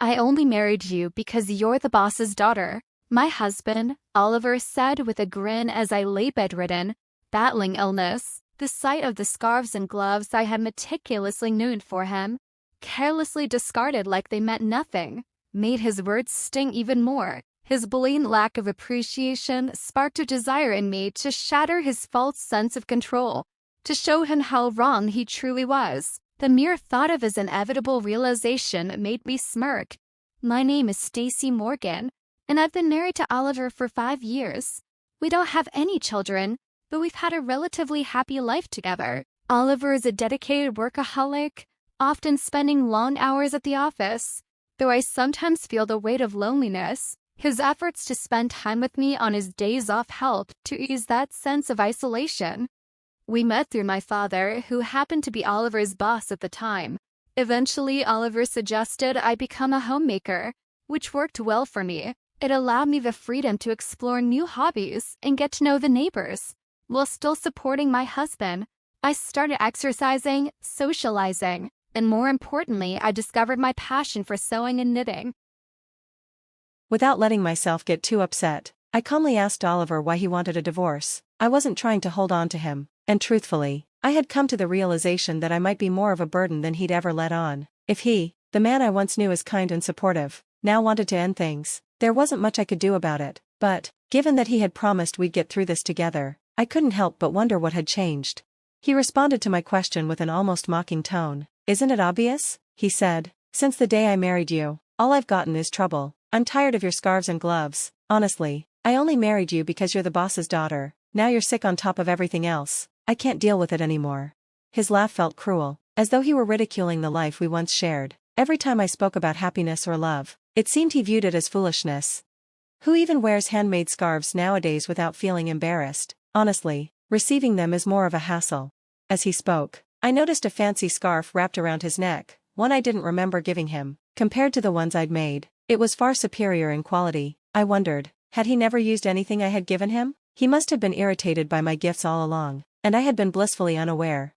I only married you because you're the boss's daughter. My husband, Oliver said with a grin as I lay bedridden, battling illness. The sight of the scarves and gloves I had meticulously knit for him, carelessly discarded like they meant nothing, made his words sting even more. His blatant lack of appreciation sparked a desire in me to shatter his false sense of control, to show him how wrong he truly was. The mere thought of his inevitable realization made me smirk. My name is Stacy Morgan, and I've been married to Oliver for 5 years. We don't have any children, but we've had a relatively happy life together. Oliver is a dedicated workaholic, often spending long hours at the office. Though I sometimes feel the weight of loneliness, his efforts to spend time with me on his days off helped to ease that sense of isolation. We met through my father, who happened to be Oliver's boss at the time. Eventually, Oliver suggested I become a homemaker, which worked well for me. It allowed me the freedom to explore new hobbies and get to know the neighbors. While still supporting my husband, I started exercising, socializing, and more importantly, I discovered my passion for sewing and knitting. Without letting myself get too upset, I calmly asked Oliver why he wanted a divorce. I wasn't trying to hold on to him, and truthfully, I had come to the realization that I might be more of a burden than he'd ever let on. If he, the man I once knew as kind and supportive, now wanted to end things, there wasn't much I could do about it. But, given that he had promised we'd get through this together, I couldn't help but wonder what had changed. He responded to my question with an almost mocking tone. "Isn't it obvious?" he said. "Since the day I married you, all I've gotten is trouble. I'm tired of your scarves and gloves. Honestly, I only married you because you're the boss's daughter. Now you're sick on top of everything else. I can't deal with it anymore." His laugh felt cruel, as though he were ridiculing the life we once shared. Every time I spoke about happiness or love, it seemed he viewed it as foolishness. Who even wears handmade scarves nowadays without feeling embarrassed? Honestly, receiving them is more of a hassle. As he spoke, I noticed a fancy scarf wrapped around his neck, one I didn't remember giving him. Compared to the ones I'd made, it was far superior in quality. I wondered, had he never used anything I had given him? He must have been irritated by my gifts all along, and I had been blissfully unaware.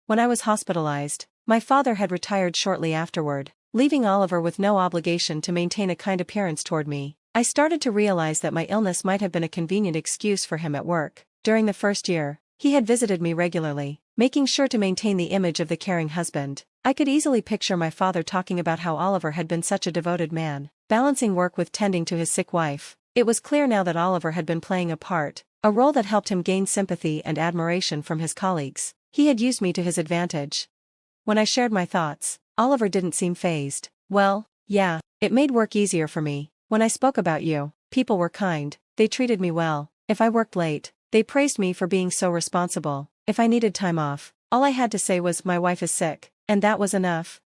When I was hospitalized, my father had retired shortly afterward, leaving Oliver with no obligation to maintain a kind appearance toward me. I started to realize that my illness might have been a convenient excuse for him at work. During the first year, he had visited me regularly, making sure to maintain the image of the caring husband. I could easily picture my father talking about how Oliver had been such a devoted man, balancing work with tending to his sick wife. It was clear now that Oliver had been playing a part, a role that helped him gain sympathy and admiration from his colleagues. He had used me to his advantage. When I shared my thoughts, Oliver didn't seem fazed. "Well, yeah, it made work easier for me. When I spoke about you, people were kind, they treated me well. If I worked late, they praised me for being so responsible. If I needed time off, all I had to say was, 'My wife is sick,' and that was enough."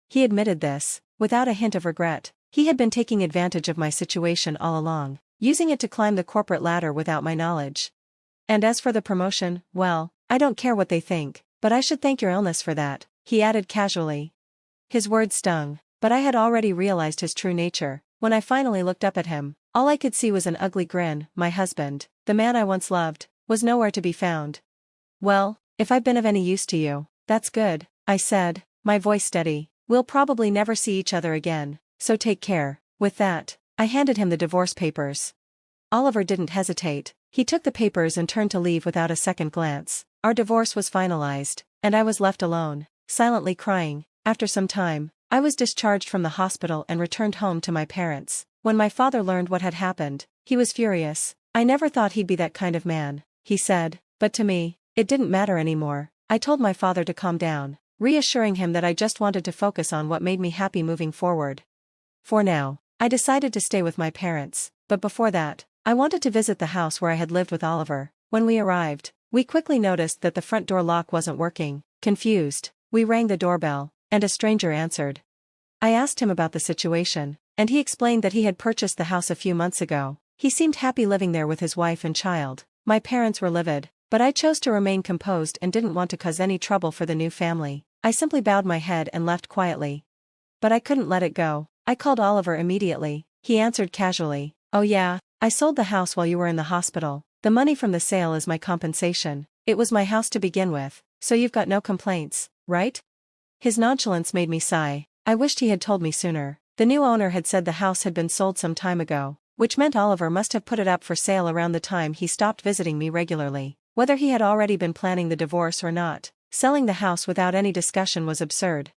He admitted this, without a hint of regret. He had been taking advantage of my situation all along, using it to climb the corporate ladder without my knowledge. "And as for the promotion, well, I don't care what they think, but I should thank your illness for that," he added casually. His words stung, but I had already realized his true nature. When I finally looked up at him, all I could see was an ugly grin. My husband, the man I once loved, was nowhere to be found. "Well, if I've been of any use to you, that's good," I said, my voice steady. "We'll probably never see each other again, so take care." With that, I handed him the divorce papers. Oliver didn't hesitate. He took the papers and turned to leave without a second glance. Our divorce was finalized, and I was left alone, silently crying. After some time, I was discharged from the hospital and returned home to my parents. When my father learned what had happened, he was furious. "I never thought he'd be that kind of man," he said, but to me, it didn't matter anymore. I told my father to calm down, reassuring him that I just wanted to focus on what made me happy moving forward. For now, I decided to stay with my parents, but before that, I wanted to visit the house where I had lived with Oliver. When we arrived, we quickly noticed that the front door lock wasn't working. Confused, we rang the doorbell, and a stranger answered. I asked him about the situation, and he explained that he had purchased the house a few months ago. He seemed happy living there with his wife and child. My parents were livid, but I chose to remain composed and didn't want to cause any trouble for the new family. I simply bowed my head and left quietly. But I couldn't let it go. I called Oliver immediately. He answered casually, "Oh yeah, I sold the house while you were in the hospital. The money from the sale is my compensation. It was my house to begin with, so you've got no complaints, right?" His nonchalance made me sigh. I wished he had told me sooner. The new owner had said the house had been sold some time ago, which meant Oliver must have put it up for sale around the time he stopped visiting me regularly. Whether he had already been planning the divorce or not, selling the house without any discussion was absurd.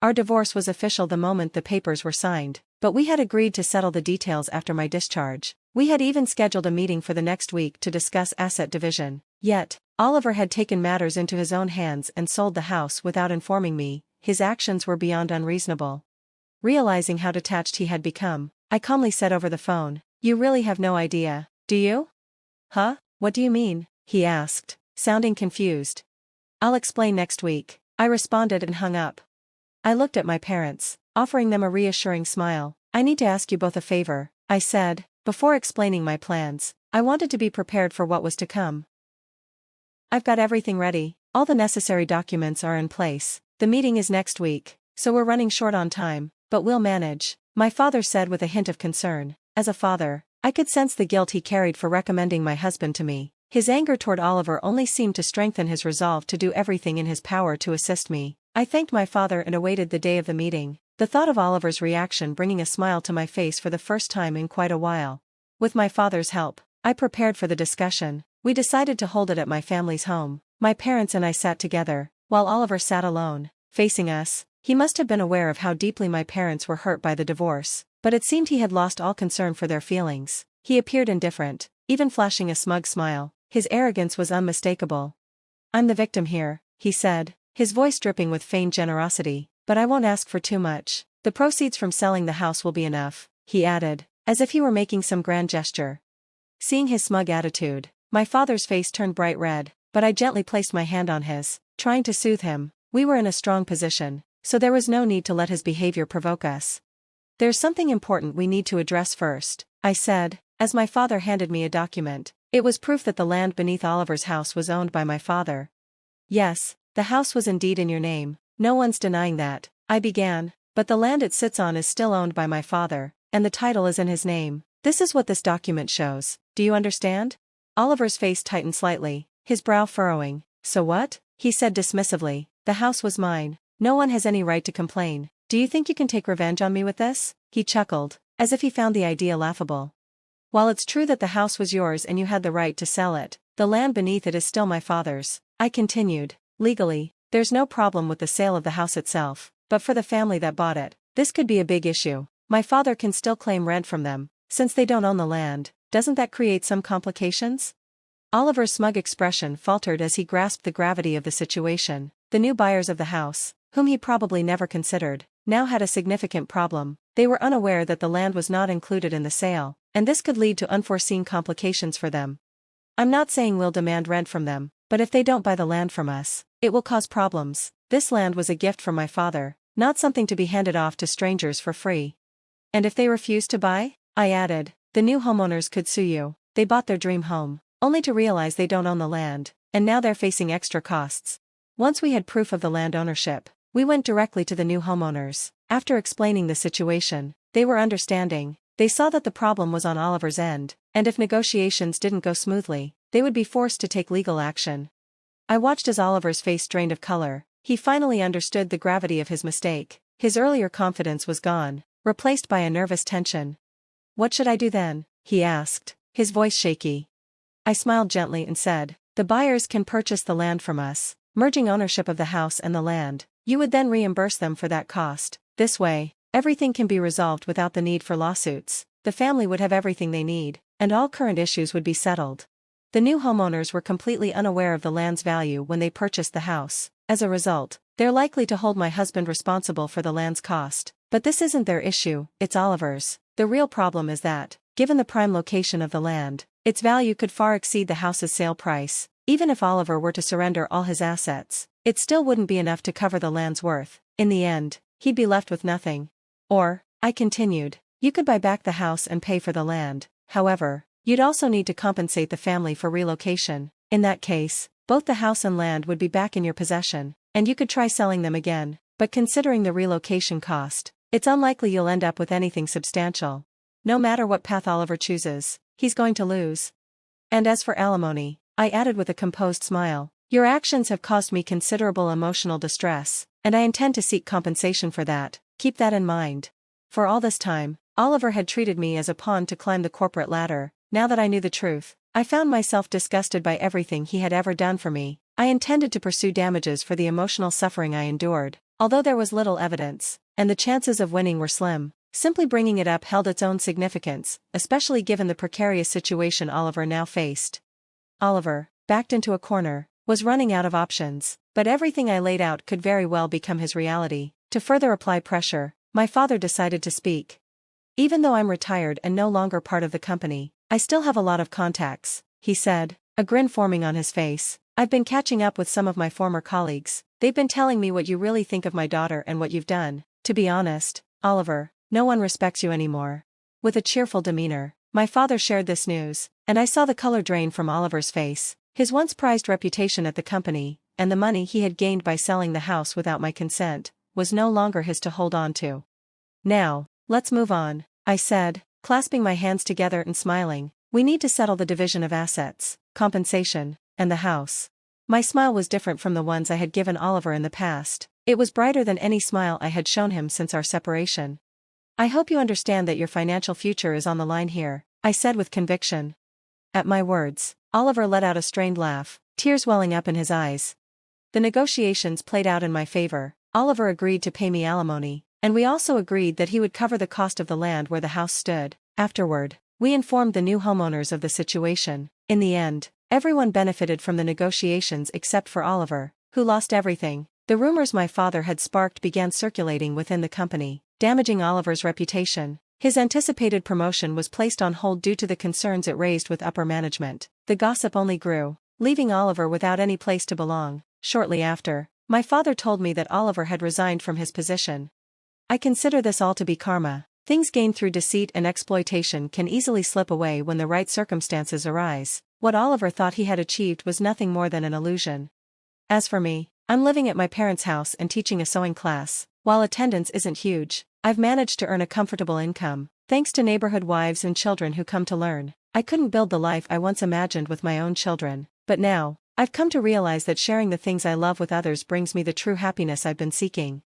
Our divorce was official the moment the papers were signed, but we had agreed to settle the details after my discharge. We had even scheduled a meeting for the next week to discuss asset division. Yet, Oliver had taken matters into his own hands and sold the house without informing me. His actions were beyond unreasonable. Realizing how detached he had become, I calmly said over the phone, "You really have no idea, do you?" "Huh? What do you mean?" he asked, sounding confused. "I'll explain next week," I responded and hung up. I looked at my parents, offering them a reassuring smile. "I need to ask you both a favor," I said. Before explaining my plans, I wanted to be prepared for what was to come. "I've got everything ready, all the necessary documents are in place. The meeting is next week, so we're running short on time, but we'll manage," my father said with a hint of concern. As a father, I could sense the guilt he carried for recommending my husband to me. His anger toward Oliver only seemed to strengthen his resolve to do everything in his power to assist me. I thanked my father and awaited the day of the meeting, the thought of Oliver's reaction bringing a smile to my face for the first time in quite a while. With my father's help, I prepared for the discussion. We decided to hold it at my family's home. My parents and I sat together, while Oliver sat alone, facing us. He must have been aware of how deeply my parents were hurt by the divorce, but it seemed he had lost all concern for their feelings. He appeared indifferent, even flashing a smug smile. His arrogance was unmistakable. "I'm the victim here," he said, his voice dripping with feigned generosity, "but I won't ask for too much. The proceeds from selling the house will be enough," he added, as if he were making some grand gesture. Seeing his smug attitude, my father's face turned bright red, but I gently placed my hand on his, trying to soothe him. We were in a strong position, so there was no need to let his behavior provoke us. "There's something important we need to address first," I said, as my father handed me a document. It was proof that the land beneath Oliver's house was owned by my father. "Yes, the house was indeed in your name, no one's denying that," I began, "but the land it sits on is still owned by my father, and the title is in his name. This is what this document shows. Do you understand?" Oliver's face tightened slightly, his brow furrowing. "So what?" he said dismissively. "The house was mine. No one has any right to complain. Do you think you can take revenge on me with this?" He chuckled, as if he found the idea laughable. "While it's true that the house was yours and you had the right to sell it, the land beneath it is still my father's," I continued. "Legally, there's no problem with the sale of the house itself, but for the family that bought it, this could be a big issue. My father can still claim rent from them, since they don't own the land. Doesn't that create some complications?" Oliver's smug expression faltered as he grasped the gravity of the situation. The new buyers of the house, whom he probably never considered, now had a significant problem. They were unaware that the land was not included in the sale, and this could lead to unforeseen complications for them. "I'm not saying we'll demand rent from them, but if they don't buy the land from us, it will cause problems. This land was a gift from my father, not something to be handed off to strangers for free." "And if they refuse to buy?" I added. "The new homeowners could sue you. They bought their dream home, only to realize they don't own the land, and now they're facing extra costs." Once we had proof of the land ownership, we went directly to the new homeowners. After explaining the situation, they were understanding. They saw that the problem was on Oliver's end, and if negotiations didn't go smoothly, they would be forced to take legal action. I watched as Oliver's face drained of color. He finally understood the gravity of his mistake. His earlier confidence was gone, replaced by a nervous tension. "What should I do then?" he asked, his voice shaky. I smiled gently and said, "The buyers can purchase the land from us, merging ownership of the house and the land. You would then reimburse them for that cost. This way, everything can be resolved without the need for lawsuits. The family would have everything they need, and all current issues would be settled." The new homeowners were completely unaware of the land's value when they purchased the house. As a result, they're likely to hold my husband responsible for the land's cost. But this isn't their issue, it's Oliver's. The real problem is that, given the prime location of the land, its value could far exceed the house's sale price. Even if Oliver were to surrender all his assets, it still wouldn't be enough to cover the land's worth. In the end, he'd be left with nothing. "Or," I continued, "you could buy back the house and pay for the land. However, you'd also need to compensate the family for relocation. In that case, both the house and land would be back in your possession, and you could try selling them again. But considering the relocation cost, it's unlikely you'll end up with anything substantial. No matter what path Oliver chooses, he's going to lose. And as for alimony," I added with a composed smile, "your actions have caused me considerable emotional distress, and I intend to seek compensation for that. Keep that in mind." For all this time, Oliver had treated me as a pawn to climb the corporate ladder. Now that I knew the truth, I found myself disgusted by everything he had ever done for me. I intended to pursue damages for the emotional suffering I endured, although there was little evidence, and the chances of winning were slim. Simply bringing it up held its own significance, especially given the precarious situation Oliver now faced. Oliver, backed into a corner, was running out of options, but everything I laid out could very well become his reality. To further apply pressure, my father decided to speak. Even though I'm retired and no longer part of the company, I still have a lot of contacts, he said, a grin forming on his face. I've been catching up with some of my former colleagues. They've been telling me what you really think of my daughter and what you've done. To be honest, Oliver, no one respects you anymore. With a cheerful demeanor, my father shared this news, and I saw the color drain from Oliver's face. His once prized reputation at the company, and the money he had gained by selling the house without my consent, was no longer his to hold on to. Now, let's move on, I said, clasping my hands together and smiling. We need to settle the division of assets, compensation, and the house. My smile was different from the ones I had given Oliver in the past. It was brighter than any smile I had shown him since our separation. I hope you understand that your financial future is on the line here, I said with conviction. At my words, Oliver let out a strained laugh, tears welling up in his eyes. The negotiations played out in my favor. Oliver agreed to pay me alimony, and we also agreed that he would cover the cost of the land where the house stood. Afterward, we informed the new homeowners of the situation. In the end, everyone benefited from the negotiations except for Oliver, who lost everything. The rumors my father had sparked began circulating within the company, damaging Oliver's reputation. His anticipated promotion was placed on hold due to the concerns it raised with upper management. The gossip only grew, leaving Oliver without any place to belong. Shortly after, my father told me that Oliver had resigned from his position. I consider this all to be karma. Things gained through deceit and exploitation can easily slip away when the right circumstances arise. What Oliver thought he had achieved was nothing more than an illusion. As for me, I'm living at my parents' house and teaching a sewing class. While attendance isn't huge, I've managed to earn a comfortable income, thanks to neighborhood wives and children who come to learn. I couldn't build the life I once imagined with my own children, but now, I've come to realize that sharing the things I love with others brings me the true happiness I've been seeking.